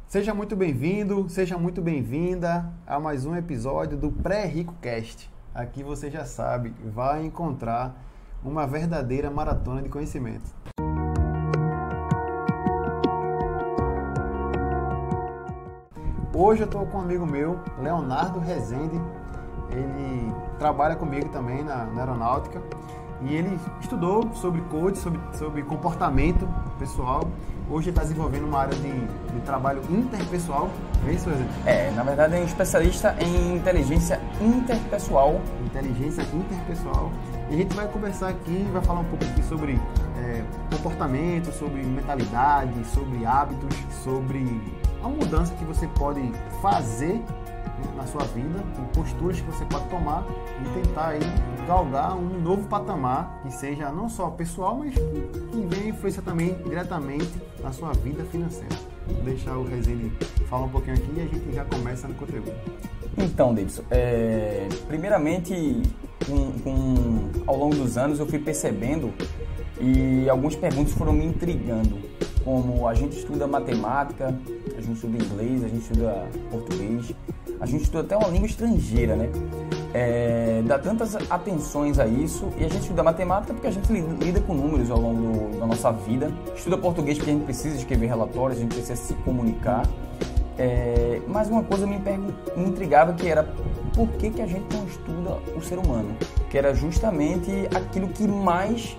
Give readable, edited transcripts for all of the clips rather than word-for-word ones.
Seja muito bem-vindo, seja muito bem-vinda a mais um episódio do Pré-Rico Cast. Aqui você já sabe, vai encontrar uma verdadeira maratona de conhecimento. Hoje eu estou com um amigo meu, Leonardo Rezende. Ele trabalha comigo também na aeronáutica e ele estudou sobre code, sobre comportamento pessoal. Hoje ele está desenvolvendo uma área de trabalho interpessoal. É isso, Rezende? Na verdade é um especialista em inteligência interpessoal. Inteligência interpessoal. E a gente vai conversar aqui, vai falar um pouco aqui sobre comportamento, sobre mentalidade, sobre hábitos, sobre a mudança que você pode fazer na sua vida, posturas que você pode tomar e tentar aí galgar um novo patamar que seja não só pessoal, mas que venha influenciar também diretamente na sua vida financeira. Vou deixar o Rezende falar um pouquinho aqui e a gente já começa no conteúdo. Então, Davidson, primeiramente, ao longo dos anos eu fui percebendo e algumas perguntas foram me intrigando, como a gente estuda matemática, a gente estuda inglês, a gente estuda português, a gente estuda até uma língua estrangeira, né? Dá tantas atenções a isso, e a gente estuda matemática porque a gente lida com números ao longo da nossa vida, estuda português porque a gente precisa escrever relatórios, a gente precisa se comunicar, mas uma coisa me intrigava, que era por que a gente não estuda o ser humano, que era justamente aquilo que mais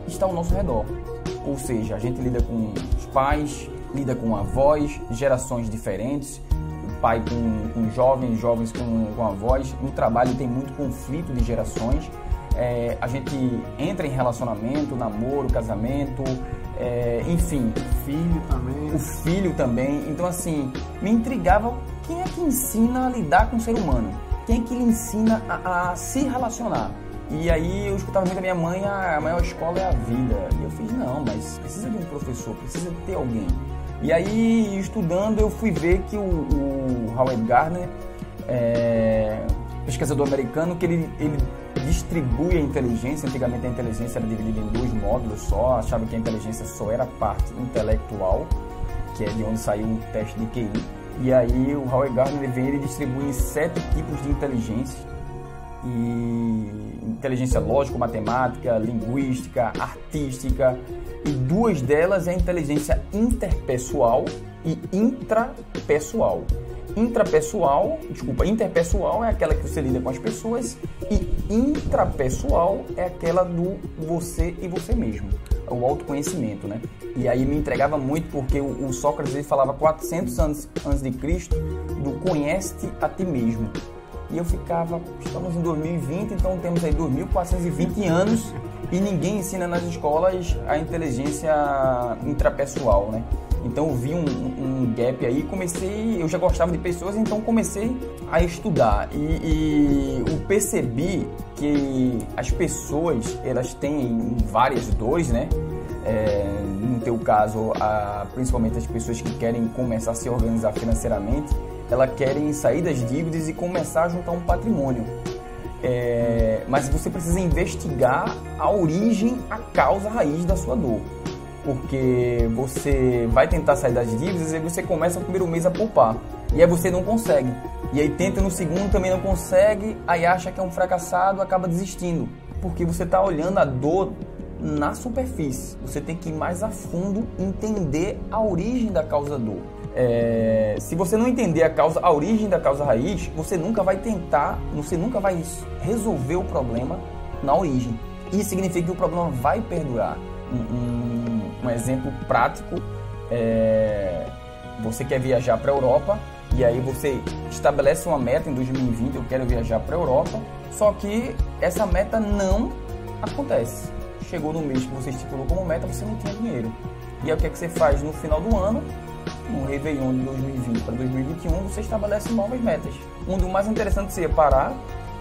está ao nosso redor, ou seja, a gente lida com os pais, lida com avós, gerações diferentes, pai com jovens, jovens com avós. No trabalho tem muito conflito de gerações. A gente entra em relacionamento, namoro, casamento, enfim. O filho também. Então, assim, me intrigava quem é que ensina a lidar com o ser humano? Quem é que lhe ensina a se relacionar? E aí eu escutava muito da minha mãe, a maior escola é a vida. E eu fiz, não, mas precisa de um professor, precisa ter alguém. E aí, estudando, eu fui ver que o Howard Gardner, pesquisador americano, que ele distribui a inteligência. Antigamente a inteligência era dividida em dois módulos só, achava que a inteligência só era a parte intelectual, que é de onde saiu o teste de QI. E aí o Howard Gardner ele distribui em 7 tipos de inteligência. E inteligência lógico-matemática, linguística, artística, e 2 delas é a inteligência interpessoal e intrapessoal. Interpessoal é aquela que você lida com as pessoas, e intrapessoal é aquela do você e você mesmo, o autoconhecimento, né? E aí me entregava muito porque o Sócrates ele falava 400 anos antes de Cristo do conhece-te a ti mesmo. E eu ficava, estamos em 2020, então temos aí 2.420 anos e ninguém ensina nas escolas a inteligência intrapessoal, né? Então eu vi um gap aí, eu já gostava de pessoas, então comecei a estudar e eu percebi que as pessoas, elas têm várias dores, né? No teu caso, principalmente as pessoas que querem começar a se organizar financeiramente, elas querem sair das dívidas e começar a juntar um patrimônio. Mas você precisa investigar a origem, a causa, a raiz da sua dor. Porque você vai tentar sair das dívidas e você começa no primeiro mês a poupar. E aí você não consegue. E aí tenta no segundo, também não consegue. Aí acha que é um fracassado, acaba desistindo. Porque você está olhando a dor na superfície. Você tem que ir mais a fundo, entender a origem da causa da dor. Se você não entender a origem da causa raiz, você nunca vai resolver o problema na origem. Isso significa que o problema vai perdurar. Um exemplo prático, você quer viajar para a Europa e aí você estabelece uma meta em 2020, eu quero viajar para a Europa, só que essa meta não acontece. Chegou no mês que você estipulou como meta, você não tinha dinheiro. E aí o que é que você faz no final do ano? No Réveillon de 2020 para 2021, você estabelece novas metas. O mais interessante seria parar,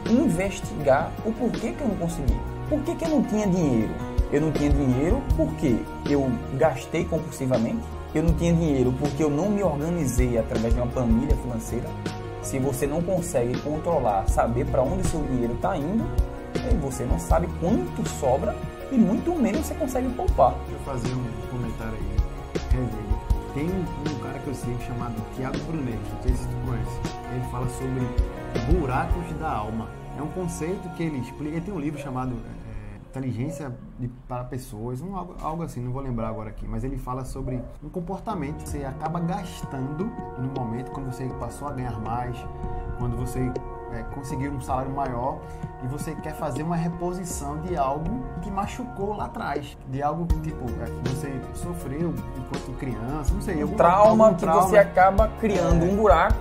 investigar o porquê que eu não consegui. Por que eu não tinha dinheiro? Eu não tinha dinheiro porque eu gastei compulsivamente. Eu não tinha dinheiro porque eu não me organizei através de uma planilha financeira. Se você não consegue controlar, saber para onde seu dinheiro está indo, você não sabe quanto sobra e muito menos você consegue poupar. Deixa eu fazer um comentário aí. Tem um cara que eu sigo chamado Thiago Brunet, não sei se tu conhece. Ele fala sobre buracos da alma. É um conceito que ele explica. Ele tem um livro chamado Inteligência para Pessoas, algo assim, não vou lembrar agora aqui. Mas ele fala sobre um comportamento que você acaba gastando no momento, quando você passou a ganhar mais, quando você conseguiu um salário maior e você quer fazer uma reposição de algo que machucou lá atrás, de algo tipo que você sofreu enquanto criança, não sei, algum trauma que você acaba criando um buraco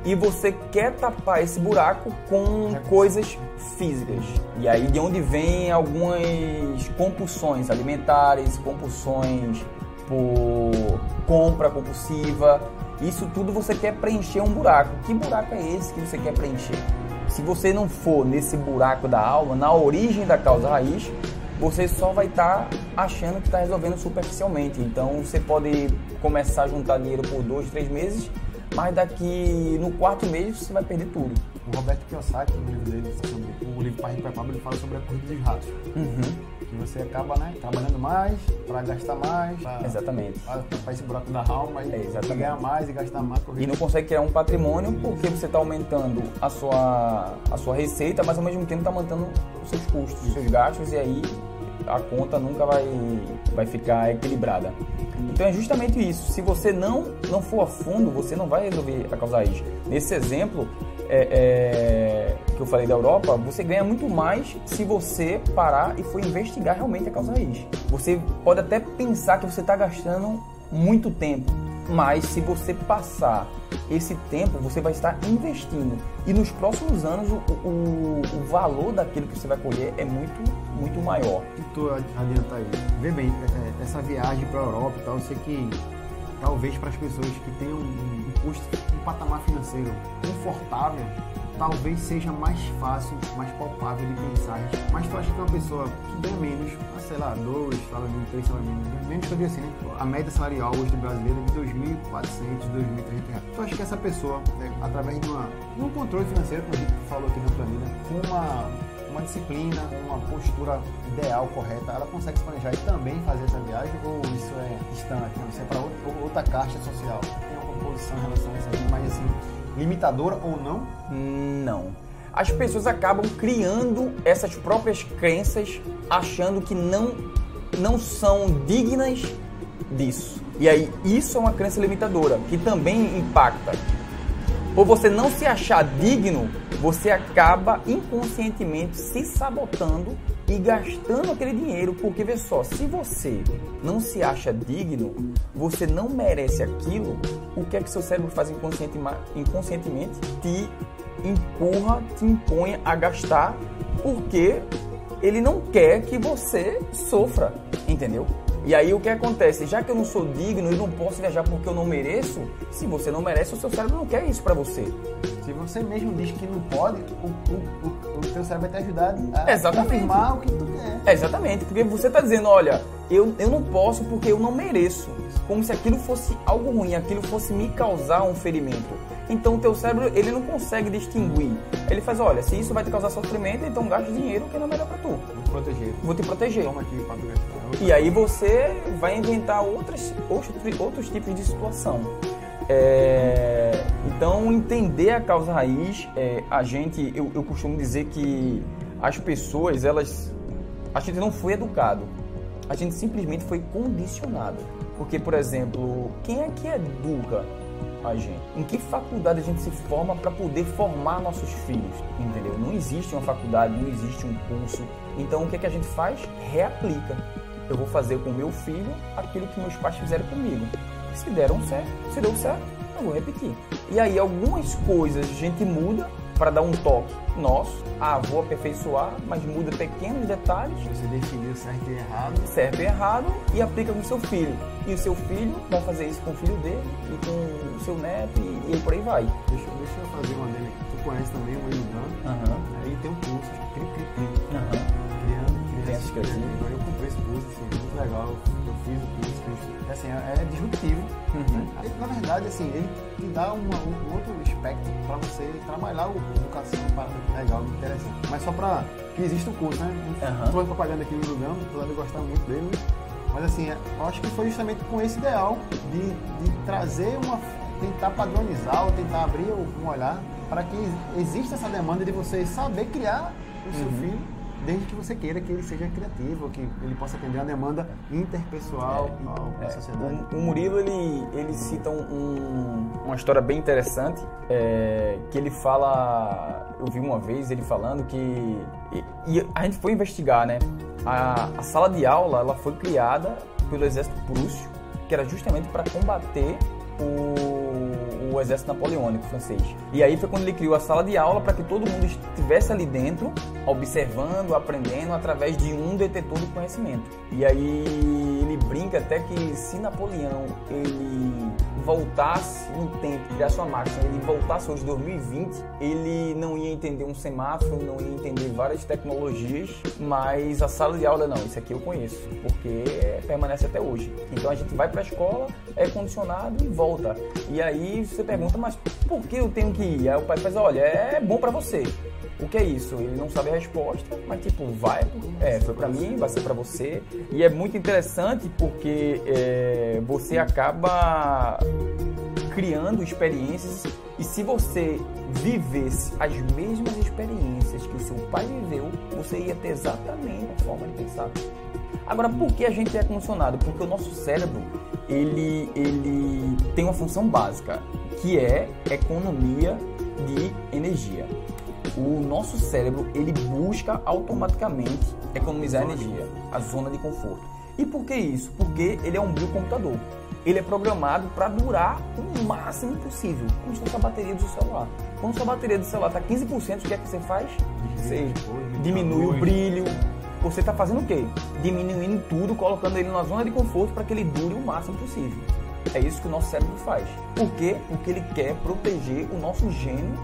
e você quer tapar esse buraco com coisas físicas. E aí de onde vem algumas compulsões alimentares, compulsões por compra compulsiva. Isso tudo você quer preencher um buraco. Que buraco é esse que você quer preencher? Se você não for nesse buraco da alma, na origem da causa raiz, você só vai estar achando que está resolvendo superficialmente. Então você pode começar a juntar dinheiro por 2, 3 meses, mas daqui no 4º mês você vai perder tudo. O Roberto Kiyosaki, no livro dele, o livro Pai Rico Pai Pobre, ele fala sobre a corrida dos ratos. Que você acaba trabalhando mais para gastar mais, exatamente, para esse buraco da alma e ganhar mais e gastar mais. E não consegue criar um patrimônio porque você está aumentando a sua receita, mas ao mesmo tempo está aumentando os seus custos, os seus gastos, e aí a conta nunca vai ficar equilibrada. Então é justamente isso. Se você não for a fundo, você não vai resolver a causa raiz. Nesse exemplo que eu falei da Europa, você ganha muito mais se você parar e for investigar realmente a causa raiz. Você pode até pensar que você está gastando muito tempo, mas se você passar esse tempo, você vai estar investindo. E nos próximos anos, o valor daquilo que você vai colher é muito, muito maior. E tu adianta aí. Vê bem, essa viagem para a Europa e tal, eu sei que talvez para as pessoas que tenham um patamar financeiro confortável, talvez seja mais fácil, mais palpável de pensar. Mas tu acha que uma pessoa que ganha menos, sei lá, 2 salários mínimos, 3 salários mínimos, menos que eu digo assim, né? A média salarial hoje do brasileiro é de R$ 2.400, R$ 2.300. Tu acha que essa pessoa, através de um controle financeiro, como a gente falou aqui na planilha, com uma disciplina, com uma postura ideal, correta, ela consegue se planejar e também fazer essa viagem? Ou isso é distante, isso é para outra caixa social? Tem uma composição em relação a isso aí, mas assim, limitadora ou não? Não. As pessoas acabam criando essas próprias crenças, achando que não são dignas disso. E aí, isso é uma crença limitadora, que também impacta. Por você não se achar digno, você acaba inconscientemente se sabotando e gastando aquele dinheiro, porque vê só, se você não se acha digno, você não merece aquilo, o que é que seu cérebro faz inconscientemente? Te empurra, te impõe a gastar, porque ele não quer que você sofra, entendeu? E aí o que acontece? Já que eu não sou digno e não posso viajar porque eu não mereço, se você não merece, o seu cérebro não quer isso pra você. Se você mesmo diz que não pode, o seu cérebro vai te ajudar a Exatamente. confirmar o que tu quer. Exatamente, porque você tá dizendo, olha, eu não posso porque eu não mereço. Como se aquilo fosse algo ruim, aquilo fosse me causar um ferimento. Então o teu cérebro, ele não consegue distinguir. Ele faz, olha, se isso vai te causar sofrimento, então gasta dinheiro que não é melhor pra tu. Vou te proteger. Toma aqui pra tu gastar. E aí você vai inventar outros tipos de situação. Então, entender a causa raiz, eu costumo dizer que as pessoas, a gente não foi educado, a gente simplesmente foi condicionado. Porque, por exemplo, quem é que educa a gente? Em que faculdade a gente se forma para poder formar nossos filhos? Entendeu? Não existe uma faculdade, não existe um curso. Então, o que é que a gente faz? Reaplica. Eu vou fazer com o meu filho aquilo que meus pais fizeram comigo. Se deu certo, eu vou repetir. E aí, algumas coisas a gente muda para dar um toque nosso. Vou aperfeiçoar, mas muda pequenos detalhes. Você definiu certo e errado e aplica com o seu filho. E o seu filho vai fazer isso com o filho dele e com o seu neto e por aí vai. Deixa eu fazer uma dele aqui. Tu conhece também o William? Aí tem um curso de crianças criativas. Eu comprei esse curso, assim, muito legal. Eu fiz o curso, assim, é disruptivo. Né? Na verdade, assim, ele te dá um outro aspecto para você trabalhar a educação legal, interessante. Mas só para que existe o curso, né? Estou propaganda aqui no Lugano, tu deve gostar muito dele. Mas assim, eu acho que foi justamente com esse ideal de trazer tentar padronizar ou tentar abrir um olhar para que exista essa demanda de você saber criar o seu filho, desde que você queira que ele seja criativo, que ele possa atender uma demanda interpessoal na sociedade. O Murilo, ele cita uma história bem interessante, que ele fala, eu vi uma vez ele falando que, e a gente foi investigar, né? A sala de aula, ela foi criada pelo exército prússio, que era justamente para combater o exército napoleônico francês. E aí foi quando ele criou a sala de aula para que todo mundo estivesse ali dentro, observando, aprendendo através de um detetor do conhecimento. E aí ele brinca até que se Napoleão ele voltasse no tempo, criasse uma máquina, ele voltasse hoje 2020, ele não ia entender um semáforo, não ia entender várias tecnologias, mas a sala de aula não, isso aqui eu conheço, porque permanece até hoje. Então a gente vai para a escola, é condicionado e volta. E aí você pergunta, mas por que eu tenho que ir? Aí o pai faz, olha, é bom para você. O que é isso? Ele não sabe a resposta, mas tipo, vai, foi pra mim, vai ser pra você. E é muito interessante porque você acaba criando experiências, e se você vivesse as mesmas experiências que o seu pai viveu, você ia ter exatamente a forma de pensar. Agora, por que a gente é condicionado? Porque o nosso cérebro, ele tem uma função básica, que é economia de energia. O nosso cérebro, ele busca automaticamente economizar energia, a zona de conforto. E por que isso? Porque ele é um biocomputador. Ele é programado para durar o máximo possível, como se fosse a bateria do seu celular. Quando sua bateria do celular está 15%, o que é que você faz? Você diminui o brilho. Você está fazendo o quê? Diminuindo tudo, colocando ele na zona de conforto para que ele dure o máximo possível. É isso que o nosso cérebro faz. Por quê? Porque ele quer proteger o nosso gênio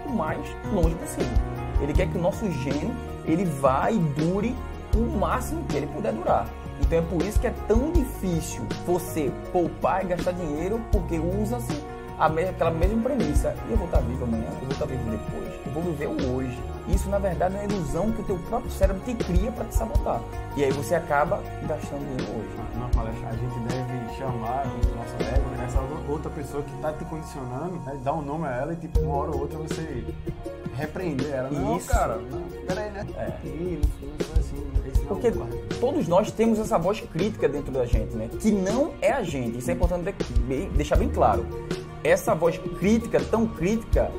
o mais longe possível. Ele quer que o nosso gênio ele vá e dure o máximo que ele puder durar. Então é por isso que é tão difícil você poupar e gastar dinheiro, porque usa-se aquela mesma premissa. E eu vou estar vivo amanhã, eu vou estar vivo depois, eu vou viver o hoje. Isso na verdade é uma ilusão que o teu próprio cérebro te cria para te sabotar. E aí você acaba gastando dinheiro hoje. Na palestra a gente deve chamar o nosso ego, essa outra pessoa que está te condicionando, né? Dar um nome a ela e tipo, uma hora ou outra você repreender ela. Não, isso. Cara, não, peraí, né? Ih, não foi assim. Porque todos nós temos essa voz crítica dentro da gente, né? Que não é a gente. Isso é importante deixar bem claro. Essa voz crítica, tão crítica,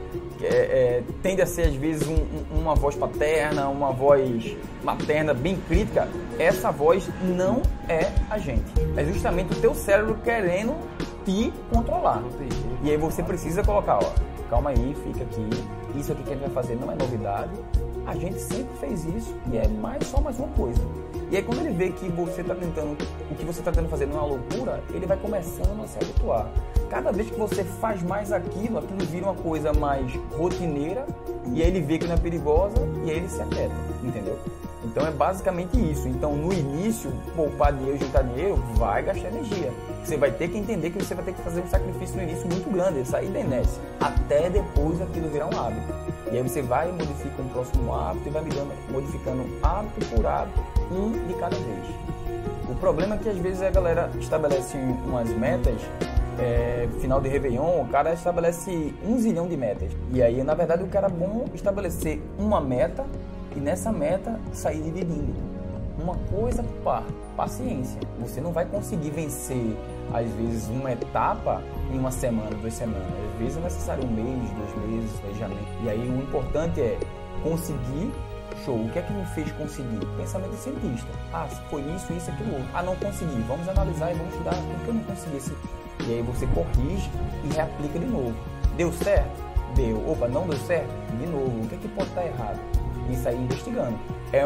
tende a ser às vezes uma voz paterna, uma voz materna bem crítica. Essa voz não é a gente. É justamente o teu cérebro querendo te controlar. E aí você precisa colocar, ó, calma aí, fica aqui. Isso aqui que a gente vai fazer não é novidade. A gente sempre fez isso e é só mais uma coisa. E aí quando ele vê que o que você está tentando fazer não é uma loucura, ele vai começando a se habituar. Cada vez que você faz mais aquilo vira uma coisa mais rotineira, e aí ele vê que não é perigosa e aí ele se aquieta, entendeu? Então é basicamente isso. Então no início, poupar dinheiro, juntar dinheiro, vai gastar energia. Você vai ter que entender que você vai ter que fazer um sacrifício no início muito grande, sair da inércia, até depois aquilo virar um hábito. E aí você vai e modifica um próximo hábito e vai modificando hábito por hábito, um de cada vez. O problema é que às vezes a galera estabelece umas metas, final de Réveillon, o cara estabelece 1 zilhão de metas. E aí, na verdade, o cara é bom estabelecer uma meta e nessa meta sair dividindo. Uma coisa por par, paciência. Você não vai conseguir vencer, às vezes, uma etapa em uma semana, 2 semanas. Às vezes é necessário 1 mês, 2 meses, planejamento. E aí o importante é conseguir. Show, o que é que me fez conseguir? Pensamento de cientista. Foi isso, aquilo outro. Não consegui. Vamos analisar e vamos estudar por que eu não consegui esse. E aí você corrige e reaplica de novo. Deu certo? Deu. Opa, não deu certo? De novo. O que é que pode estar errado? E sair investigando. É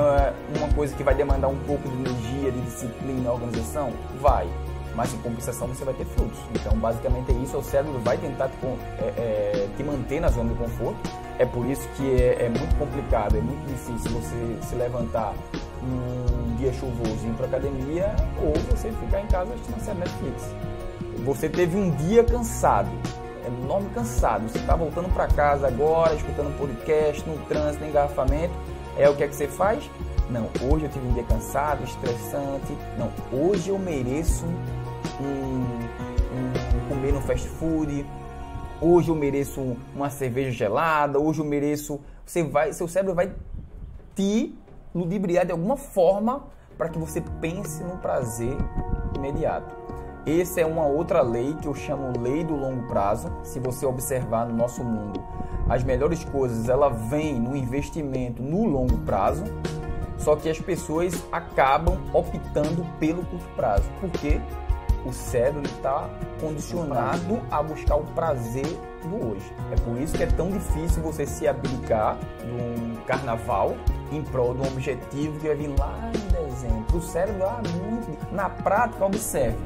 uma coisa que vai demandar um pouco de energia, de disciplina, organização? Vai. Mas em compensação você vai ter frutos. Então basicamente é isso. O cérebro vai tentar te manter na zona de conforto. É por isso que é muito complicado, é muito difícil você se levantar num dia chuvoso e ir para academia, ou você ficar em casa assistindo a série Netflix. Você teve um dia cansado, enorme cansado. Você está voltando para casa agora, escutando podcast, no trânsito, no engarrafamento. O que é que você faz? Não, hoje eu tive um dia cansado, estressante. Não, hoje eu mereço comer no fast food. Hoje eu mereço uma cerveja gelada. Hoje eu mereço... Seu cérebro vai te ludibriar de alguma forma para que você pense no prazer imediato. Essa é uma outra lei que eu chamo lei do longo prazo. Se você observar no nosso mundo, as melhores coisas, ela vem no investimento no longo prazo, só que as pessoas acabam optando pelo curto prazo, porque o cérebro está condicionado a buscar o prazer do hoje. É por isso que é tão difícil você se abdicar de um carnaval em prol de um objetivo que vai vir lá em dezembro. O cérebro, muito... Na prática, observe.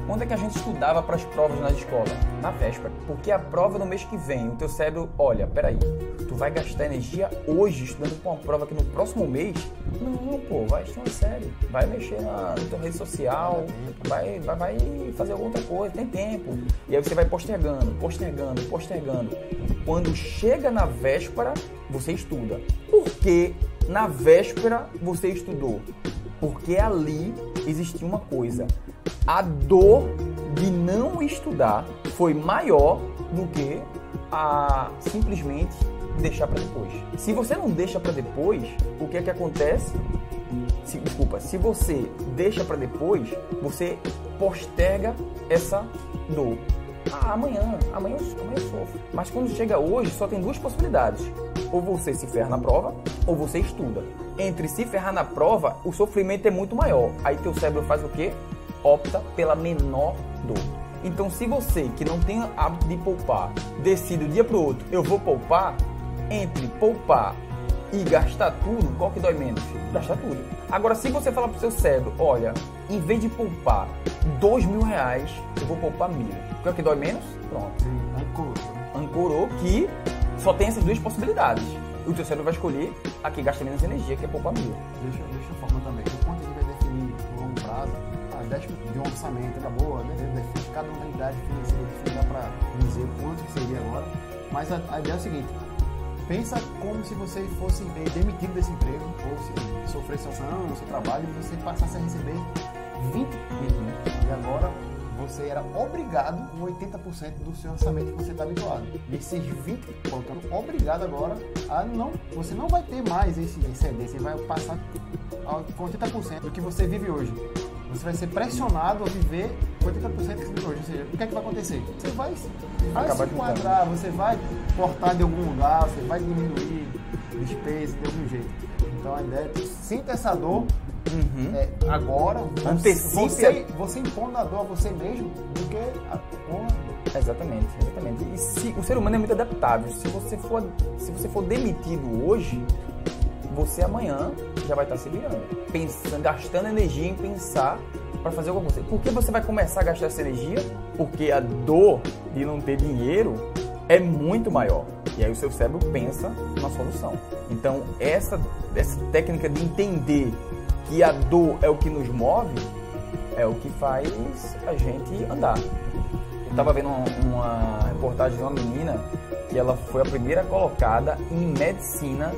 Quando é que a gente estudava para as provas na escola? Na véspera. Porque a prova é no mês que vem. O teu cérebro, olha, peraí, tu vai gastar energia hoje estudando para uma prova que no próximo mês? Não, pô, vai estudar sério. Vai mexer na tua rede social, vai fazer alguma outra coisa, tem tempo. E aí você vai postergando. Quando chega na véspera, você estuda. Por que na véspera você estudou? Porque ali existia uma coisa. A dor de não estudar foi maior do que a simplesmente deixar para depois. Se você não deixa para depois, o que é que acontece? Se você deixa para depois, você posterga essa dor. Amanhã eu sofro. Mas quando chega hoje, só tem duas possibilidades. Ou você se ferra na prova, ou você estuda. Entre se ferrar na prova, o sofrimento é muito maior. Aí teu cérebro faz o quê? Opta pela menor dor. Então, se você que não tem hábito de poupar, decide do dia para o outro, eu vou poupar, entre poupar e gastar tudo, qual que dói menos? Gastar tudo. Agora, se você falar para o seu cérebro, olha, em vez de poupar R$2.000, eu vou poupar 1.000. Qual que dói menos? Pronto. Ancorou que só tem essas duas possibilidades. O teu cérebro vai escolher a que gasta menos energia, que é poupar 1.000. Deixa eu formar também. Enquanto a gente vai definir no longo prazo, a 10 de um orçamento acabou, né? Define cada unidade financeira, não dá para dizer quanto que seria agora. Mas a ideia é o seguinte: pensa como se você fosse demitido desse emprego, ou se sofrer sanção no seu trabalho e você passasse a receber 20 e agora você era obrigado com 80% do seu orçamento que você está habituado. E esses 20, colocando obrigado agora a não, você não vai ter mais esse excedente, você vai passar com 80% do que você vive hoje. Você vai ser pressionado a viver 80% que você vive hoje. Ou seja, o que é que vai acontecer? Você vai se enquadrar, você vai cortar de algum lugar, você vai diminuir despesa de algum jeito. Então a ideia é sinta essa dor agora, você impondo a dor a você mesmo do que a porra. Exatamente. E se, o ser humano é muito adaptável. Se você for demitido hoje, você amanhã já vai estar se virando, pensando, gastando energia em pensar para fazer alguma coisa. Por que você vai começar a gastar essa energia? Porque a dor de não ter dinheiro é muito maior. E aí o seu cérebro pensa na solução. Então, essa técnica de entender que a dor é o que nos move é o que faz a gente andar. Eu estava vendo uma reportagem de uma menina que ela foi a primeira colocada em medicina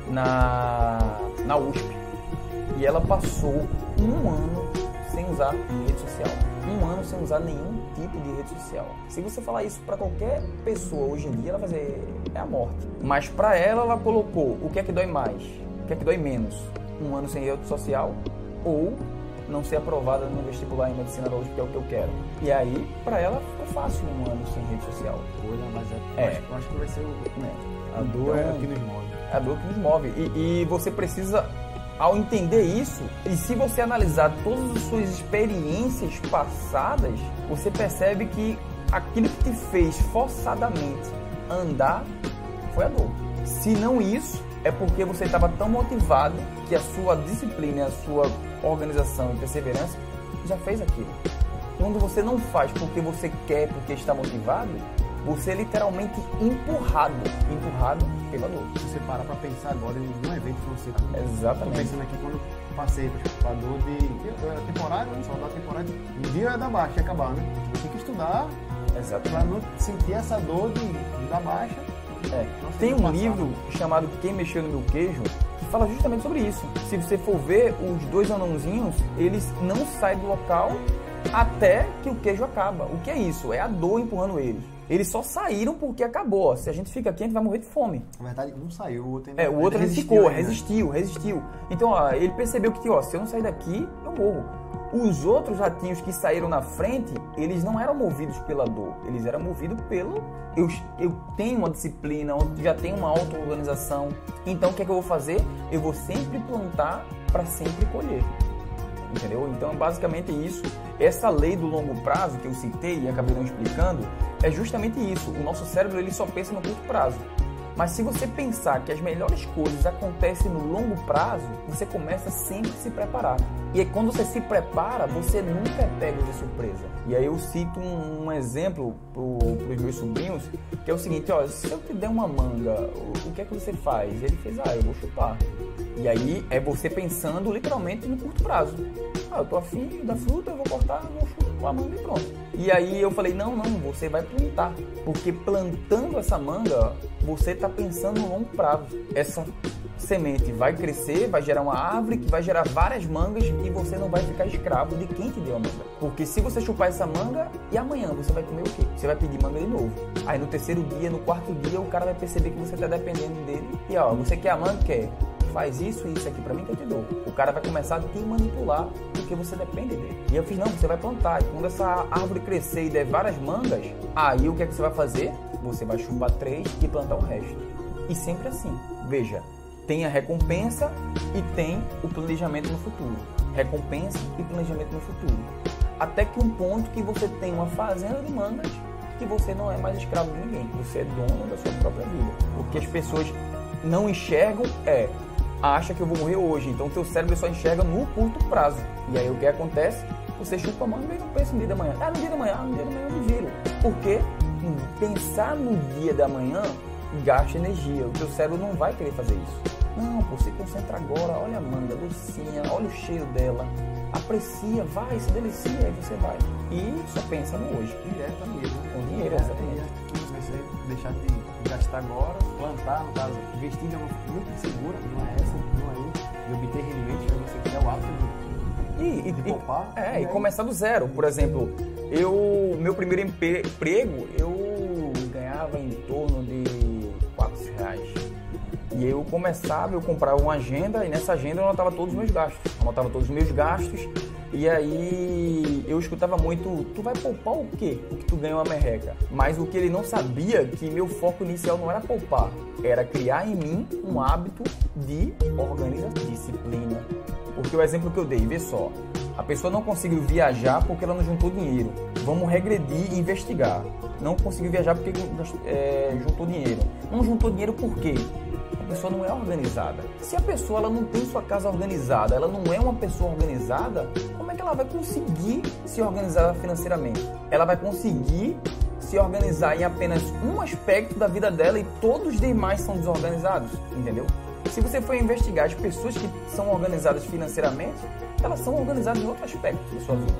na USP. E ela passou um ano sem usar rede social. Um ano sem usar nenhum tipo de rede social. Se você falar isso para qualquer pessoa hoje em dia, ela vai dizer, é a morte. Mas para ela colocou o que é que dói mais? O que é que dói menos? Um ano sem rede social ou não ser aprovada no vestibular em medicina da USP, que é o que eu quero. E aí, para ela, ficou fácil um ano sem rede social. Eu acho que vai ser a dor é o que nos move. A dor que nos move. E você precisa, ao entender isso, e se você analisar todas as suas experiências passadas, você percebe que aquilo que te fez forçadamente andar foi a dor. Se não isso, é porque você estava tão motivado que a sua disciplina, a sua organização e perseverança já fez aquilo. Quando você não faz porque você quer, porque está motivado, você é literalmente empurrado pela dor. Se você parar para pensar agora em um evento que você está... Exatamente. Estou pensando aqui quando passei para a dor de temporário, né? Saudade temporária. Um dia é da baixa, ia acabar, né? Tem que estudar para não sentir essa dor da baixa. Tem um livro chamado Quem Mexeu no Meu Queijo, que fala justamente sobre isso. Se você for ver, os 2 anãozinhos, eles não saem do local até que o queijo acaba. O que é isso? É a dor empurrando eles. Eles só saíram porque acabou. Ó. Se a gente fica aqui, a gente vai morrer de fome. Na verdade, um saiu, o outro ainda o outro resistiu. Então, ó, ele percebeu que, ó, se eu não sair daqui, eu morro. Os outros ratinhos que saíram na frente, eles não eram movidos pela dor. Eles eram movidos pelo... Eu tenho uma disciplina, eu já tenho uma auto-organização. Então, o que é que eu vou fazer? Eu vou sempre plantar para sempre colher. Entendeu? Então, basicamente isso. Essa lei do longo prazo que eu citei e acabei não explicando, é justamente isso. O nosso cérebro ele só pensa no curto prazo. Mas se você pensar que as melhores coisas acontecem no longo prazo, você começa sempre a se preparar. E aí, quando você se prepara, você nunca é pego de surpresa. E aí eu cito um exemplo para os meus sobrinhos, que é o seguinte, ó, se eu te der uma manga, o que é que você faz? Ele fez, eu vou chupar. E aí é você pensando literalmente no curto prazo. Eu tô afim da fruta, eu vou cortar, vou chupar a manga e pronto. E aí eu falei, não, você vai plantar. Porque plantando essa manga, você tá pensando no longo prazo. Essa semente vai crescer, vai gerar uma árvore que vai gerar várias mangas e você não vai ficar escravo de quem te deu a manga. Porque se você chupar essa manga, e amanhã você vai comer o quê? Você vai pedir manga de novo. Aí no 3º dia, no 4º dia, o cara vai perceber que você tá dependendo dele. E ó, você quer a manga? Quer. Faz isso e isso aqui pra mim que eu te dou. O cara vai começar a te manipular porque você depende dele. E eu fiz, não, você vai plantar. E quando essa árvore crescer e der várias mangas, aí o que é que você vai fazer? Você vai chupar 3 e plantar o resto. E sempre assim. Veja, tem a recompensa e tem o planejamento no futuro. Recompensa e planejamento no futuro. Até que um ponto que você tem uma fazenda de mangas que você não é mais escravo de ninguém. Você é dono da sua própria vida. O que as pessoas não enxergam acha que eu vou morrer hoje, então o teu cérebro só enxerga no curto prazo. E aí o que acontece? Você chupa a manga e não pensa no dia da manhã. No dia da manhã eu me viro. Porque pensar no dia da manhã gasta energia. O teu cérebro não vai querer fazer isso. Não, pô, se concentra agora, olha a manga, docinha, olha o cheiro dela. Aprecia, vai, se delicia, aí você vai. E só pensa no hoje. Direto mesmo. Com dinheiro, exatamente. Você deixar de gastar agora, plantar, no caso, investir de uma forma muito segura, não é isso, e obter rendimentos, para você criar o hábito de poupar. E começar do zero. Por exemplo, meu primeiro emprego, eu ganhava em torno de R$400. E eu comprava uma agenda e nessa agenda eu anotava todos os meus gastos. E aí eu escutava muito, tu vai poupar o quê? O que tu ganha uma merreca. Mas o que ele não sabia, que meu foco inicial não era poupar, era criar em mim um hábito de organização, disciplina. Porque o exemplo que eu dei, vê só, a pessoa não conseguiu viajar porque ela não juntou dinheiro. Vamos regredir e investigar. Não conseguiu viajar porque juntou dinheiro. Não juntou dinheiro por quê? A pessoa não é organizada. Se a pessoa ela não tem sua casa organizada, ela não é uma pessoa organizada, como é que ela vai conseguir se organizar financeiramente? Ela vai conseguir se organizar em apenas um aspecto da vida dela e todos os demais são desorganizados, entendeu? Se você for investigar as pessoas que são organizadas financeiramente, elas são organizadas em outro aspecto da sua vida.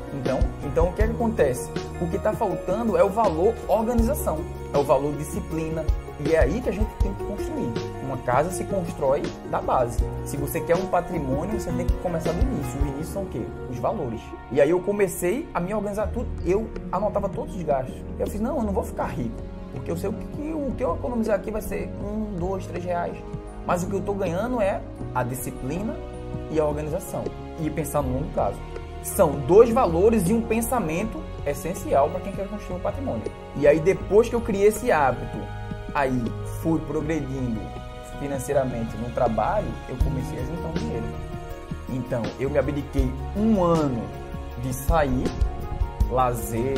Então o que é que acontece? O que está faltando é o valor organização, é o valor disciplina. E é aí que a gente tem que construir. Uma casa se constrói da base. Se você quer um patrimônio, você tem que começar do início. O início são o quê? Os valores. E aí eu comecei a me organizar tudo. Eu anotava todos os gastos. Eu fiz, não, eu não vou ficar rico. Porque eu sei o que eu economizar aqui vai ser R$1, R$2, R$3. Mas o que eu estou ganhando é a disciplina e a organização. E pensar no longo prazo. São 2 valores e um pensamento essencial para quem quer construir um patrimônio. E aí depois que eu criei esse hábito, aí fui progredindo financeiramente no trabalho, eu comecei a juntar um dinheiro. Então, eu me abdiquei 1 ano de sair, lazer,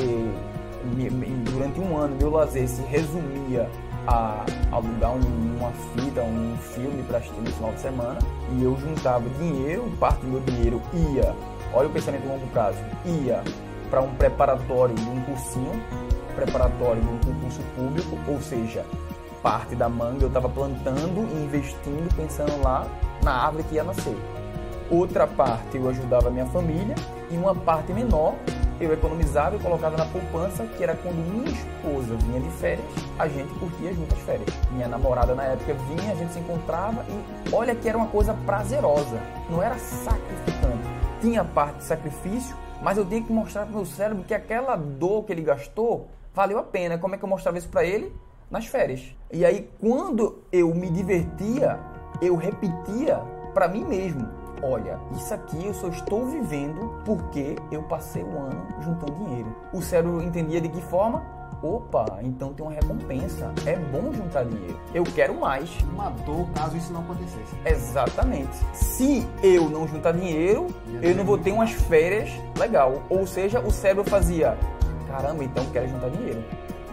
durante 1 ano meu lazer se resumia a alugar uma fita, um filme para assistir no final de semana, e eu juntava dinheiro, parte do meu dinheiro ia, olha o pensamento a longo prazo, ia para um preparatório de um cursinho, preparatório de um concurso público, ou seja, parte da manga eu estava plantando e investindo, pensando lá na árvore que ia nascer. Outra parte eu ajudava a minha família e uma parte menor eu economizava e colocava na poupança, que era quando minha esposa vinha de férias, a gente curtia junto as férias. Minha namorada na época vinha, a gente se encontrava e olha que era uma coisa prazerosa, não era sacrificante. Tinha parte de sacrifício, mas eu tinha que mostrar para o meu cérebro que aquela dor que ele gastou valeu a pena. Como é que eu mostrava isso para ele? Nas férias. E aí, quando eu me divertia, eu repetia para mim mesmo: olha, isso aqui eu só estou vivendo porque eu passei o ano juntando dinheiro. O cérebro entendia de que forma? Opa, então tem uma recompensa. É bom juntar dinheiro. Eu quero mais. Uma dor caso isso não acontecesse. Exatamente. Se eu não juntar dinheiro, eu não vou ter umas férias legal. Ou seja, o cérebro fazia: caramba, então quero juntar dinheiro.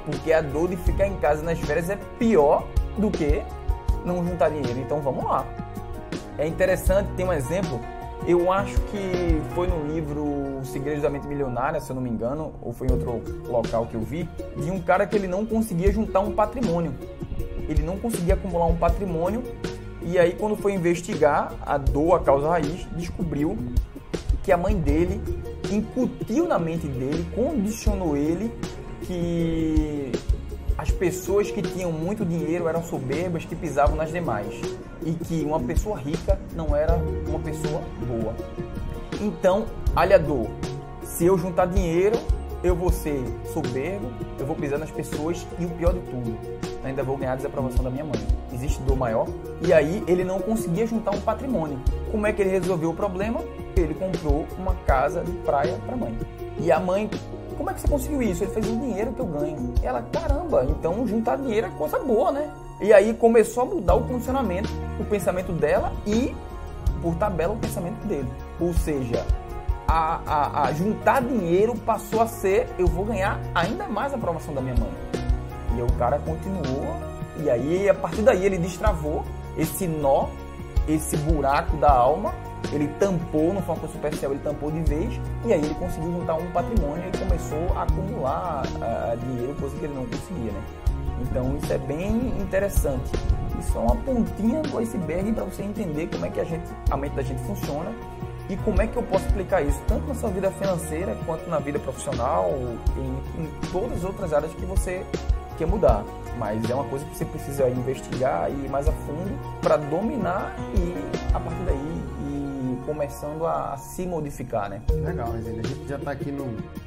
Porque a dor de ficar em casa nas férias é pior do que não juntar dinheiro. Então vamos lá. É interessante, tem um exemplo, eu acho que foi no livro Segredos da Mente Milionária, se eu não me engano, ou foi em outro local que eu vi, de um cara que ele não conseguia juntar um patrimônio. Ele não conseguia acumular um patrimônio, e aí quando foi investigar a dor, a causa raiz, descobriu que a mãe dele incutiu na mente dele, condicionou ele que as pessoas que tinham muito dinheiro eram soberbas, que pisavam nas demais. E que uma pessoa rica não era uma pessoa boa. Então, olha a dor. Se eu juntar dinheiro, eu vou ser soberbo, eu vou pisar nas pessoas e o pior de tudo, ainda vou ganhar a desaprovação da minha mãe. Existe dor maior? E aí ele não conseguia juntar um patrimônio. Como é que ele resolveu o problema? Ele comprou uma casa de praia para a mãe. E a mãe: como é que você conseguiu isso? Ele fez o dinheiro que eu ganho. Ela: caramba, então juntar dinheiro é coisa boa, né? E aí começou a mudar o condicionamento, o pensamento dela e, por tabela, o pensamento dele. Ou seja, a juntar dinheiro passou a ser: eu vou ganhar ainda mais a aprovação da minha mãe. E o cara continuou, e aí a partir daí ele destravou esse nó, esse buraco da alma. Ele tampou, não foi uma coisa superficial, ele tampou de vez, e aí ele conseguiu juntar um patrimônio e começou a acumular dinheiro, coisa que ele não conseguia, né? Então isso é bem interessante. Isso é uma pontinha do iceberg para você entender como é que a mente da gente funciona e como é que eu posso aplicar isso tanto na sua vida financeira quanto na vida profissional, em todas as outras áreas que você quer mudar. Mas é uma coisa que você precisa investigar e ir mais a fundo para dominar e, a partir daí, ir começando a se modificar, né? Legal, Resende. A gente já está aqui no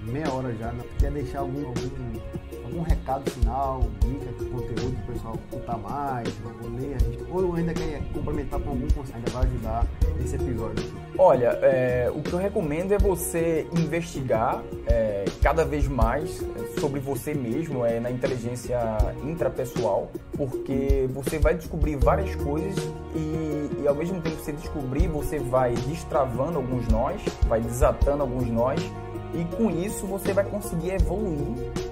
meia hora já. Né? Quer deixar algum recado final, dica, conteúdo para o pessoal escutar mais, ou ler, ou ainda quer complementar com algum conselho, ainda vai ajudar esse episódio aqui? Olha, o que eu recomendo é você investigar cada vez mais sobre você mesmo, na inteligência intrapessoal, porque você vai descobrir várias coisas e ao mesmo tempo que você descobrir, você vai destravando alguns nós, vai desatando alguns nós, e com isso você vai conseguir evoluir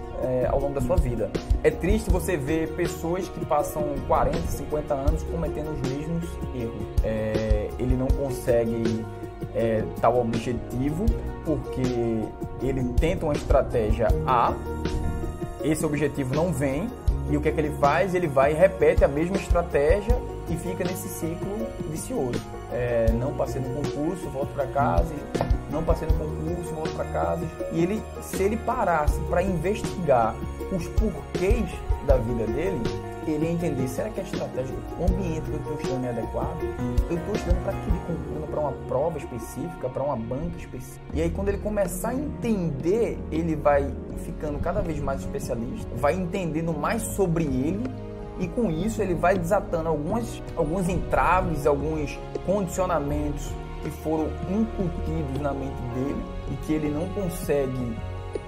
ao longo da sua vida. É triste você ver pessoas que passam 40, 50 anos cometendo os mesmos erros. Ele não consegue tal objetivo porque ele tenta uma estratégia A, esse objetivo não vem, e o que é que ele faz? Ele vai e repete a mesma estratégia e fica nesse ciclo vicioso. Não passei no concurso, volto para casa, não passei no concurso, volto para casa. E se ele parasse para investigar os porquês da vida dele, ele ia entender: será que a estratégia, o ambiente que eu estou estudando é adequado? Eu estou estudando para aquele concurso, para uma prova específica, para uma banca específica. E aí, quando ele começar a entender, ele vai ficando cada vez mais especialista, vai entendendo mais sobre ele, e com isso ele vai desatando alguns entraves, alguns condicionamentos que foram incutidos na mente dele e que ele não consegue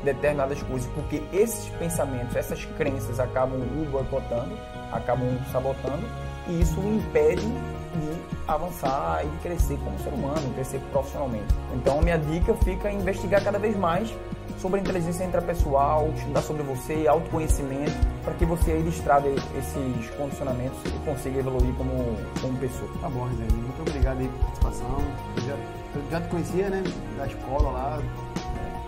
determinadas coisas, porque esses pensamentos, essas crenças acabam o boicotando, acabam o sabotando, e isso o impede de avançar e de crescer como ser humano, crescer profissionalmente. Então a minha dica fica em investigar cada vez mais sobre a inteligência intrapessoal, estudar sobre você, autoconhecimento, para que você aí destrave esses condicionamentos e consiga evoluir como pessoa. Tá bom, Resende. Muito obrigado aí pela participação. Eu já te conhecia, né, da escola lá,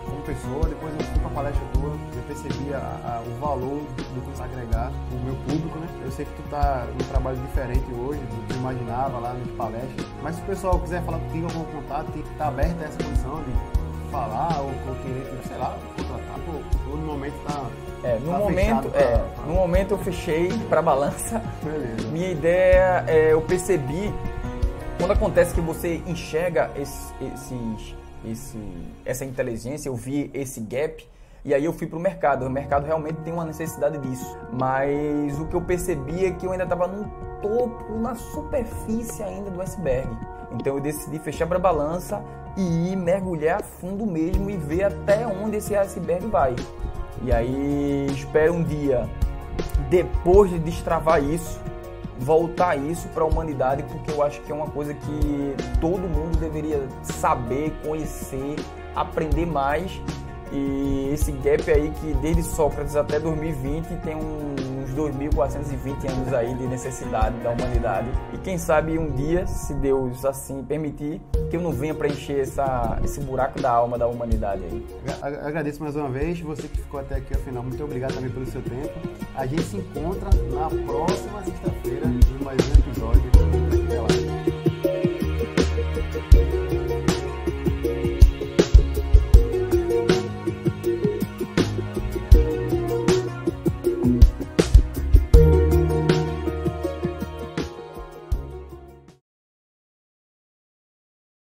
como pessoa, depois eu fui pra palestra tua, eu percebi o valor do que você agregar pro meu público, né? Eu sei que tu tá num trabalho diferente hoje do que eu imaginava lá nas palestras, mas se o pessoal quiser falar contigo, algum contato, tá aberto a essa condição de falar ou querer, sei lá, contratar, ou no momento tá... No momento eu fechei para balança. Beleza. Minha ideia eu percebi, quando acontece que você enxerga essa inteligência, eu vi esse gap, e aí eu fui pro mercado. O mercado realmente tem uma necessidade disso. Mas o que eu percebi é que eu ainda estava no topo, na superfície ainda do iceberg. Então eu decidi fechar para balança e ir mergulhar a fundo mesmo e ver até onde esse iceberg vai. E aí espero um dia, depois de destravar isso, voltar isso para a humanidade, porque eu acho que é uma coisa que todo mundo deveria saber, conhecer, aprender mais. E esse gap aí que desde Sócrates até 2020 tem uns 2.420 anos aí de necessidade da humanidade. E quem sabe um dia, se Deus assim permitir, que eu não venha preencher esse buraco da alma da humanidade aí. Agradeço mais uma vez, você que ficou até aqui ao final, muito obrigado também pelo seu tempo. A gente se encontra na próxima sexta-feira em mais um episódio.